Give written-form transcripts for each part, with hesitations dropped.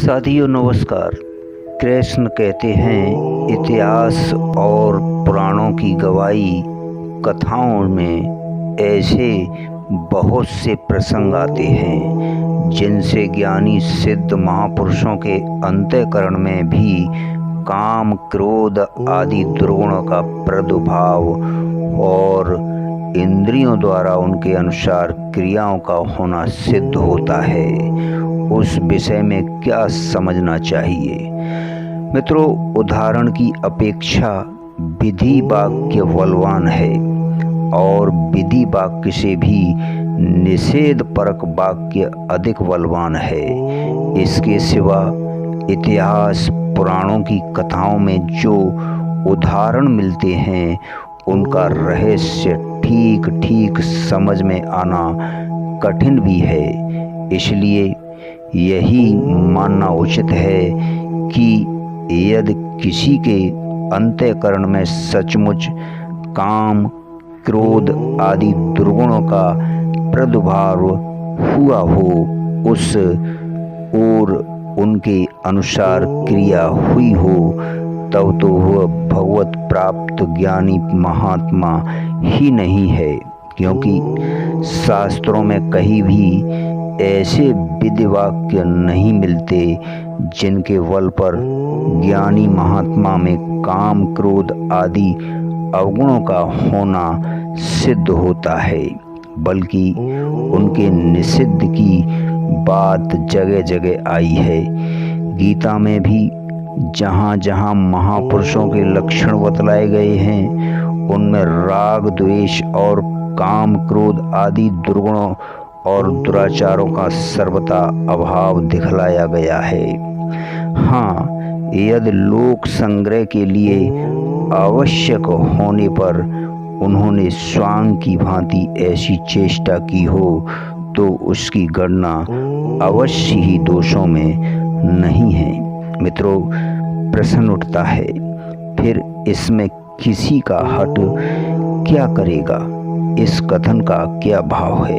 साथियों नमस्कार। कृष्ण कहते हैं इतिहास और पुराणों की गवाही कथाओं में ऐसे बहुत से प्रसंग आते हैं जिनसे ज्ञानी सिद्ध महापुरुषों के अंतःकरण में भी काम क्रोध आदि दुर्गुणों का प्रादुर्भाव और इंद्रियों द्वारा उनके अनुसार क्रियाओं का होना सिद्ध होता है। उस विषय में क्या समझना चाहिए मित्रों? उदाहरण की अपेक्षा विधि वाक्य बलवान है और विधि वाक्य से भी निषेध परक वाक्य अधिक बलवान है। इसके सिवा इतिहास पुराणों की कथाओं में जो उदाहरण मिलते हैं उनका रहस्य ठीक ठीक समझ में आना कठिन भी है। इसलिए यही मानना उचित है कि यदि किसी के अंतःकरण में सचमुच काम क्रोध आदि दुर्गुणों का प्रादुर्भाव हुआ हो, उस और उनके अनुसार क्रिया हुई हो, तब तो वह भगवत प्राप्त ज्ञानी महात्मा ही नहीं है। क्योंकि शास्त्रों में कहीं भी ऐसे विधि वाक्य नहीं मिलते जिनके बल पर ज्ञानी महात्मा में काम क्रोध आदि अवगुणों का होना सिद्ध होता है, बल्कि उनके निषिद्ध की बात जगह जगह आई है। गीता में भी जहाँ जहाँ महापुरुषों के लक्षण बतलाए गए हैं उनमें राग द्वेष और काम क्रोध आदि दुर्गुणों और दुराचारों का सर्वथा अभाव दिखलाया गया है। हाँ, यदि लोक संग्रह के लिए आवश्यक होने पर उन्होंने स्वांग की भांति ऐसी चेष्टा की हो तो उसकी गणना अवश्य ही दोषों में नहीं है। मित्रों, प्रश्न उठता है, फिर इसमें किसी का हट क्या करेगा? इस कथन का क्या भाव है?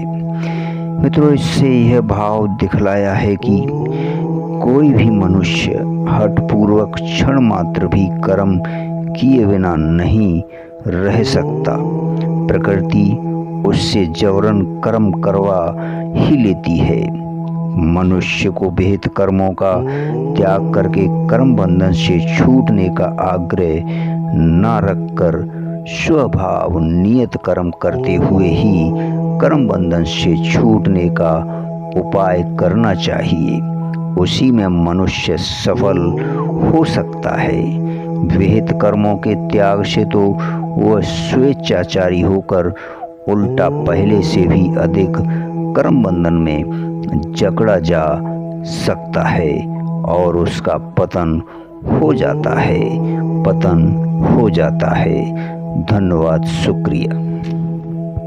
मित्रों, इससे यह भाव दिखलाया है कि कोई भी मनुष्य हठपूर्वक क्षण मात्र भी कर्म किए बिना नहीं रह सकता। प्रकृति उससे जबरन कर्म करवा ही लेती है। मनुष्य को विहित कर्मों का त्याग करके कर्म बंधन से छूटने का आग्रह न रखकर स्वभाव नियत कर्म करते हुए ही कर्म बंधन से छूटने का उपाय करना चाहिए। उसी में मनुष्य सफल हो सकता है। विहित कर्मों के त्याग से तो वह स्वेच्छाचारी होकर उल्टा पहले से भी अधिक कर्म बंधन में जकड़ा जा सकता है और उसका पतन हो जाता है। धन्यवाद, शुक्रिया।